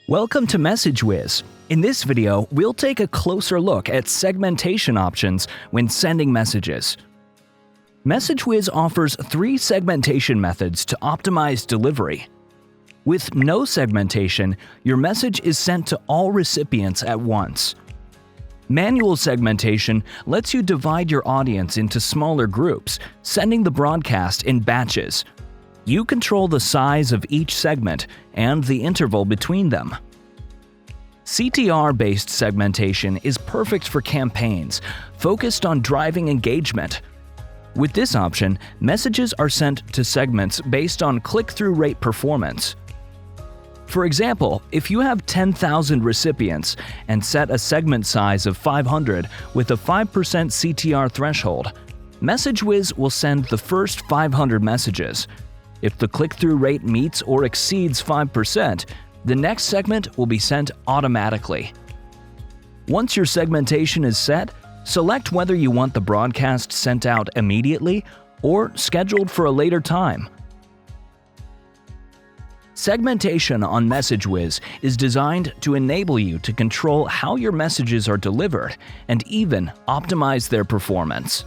Welcome to MessageWhiz. In this video, we'll take a closer look at segmentation options when sending messages. MessageWhiz offers 3 segmentation methods to optimize delivery. With no segmentation, your message is sent to all recipients at once. Manual segmentation lets you divide your audience into smaller groups, sending the broadcast in batches. You control the size of each segment and the interval between them. CTR-Based segmentation is perfect for campaigns focused on driving engagement. With this option, messages are sent to segments based on click-through rate performance. For example, if you have 10,000 recipients and set a segment size of 500 with a 5% CTR threshold, MessageWhiz will send the first 500 messages. If the click-through rate meets or exceeds 5%, the next segment will be sent automatically. Once your segmentation is set, select whether you want the broadcast sent out immediately or scheduled for a later time. Segmentation on MessageWhiz is designed to enable you to control how your messages are delivered and even optimize their performance.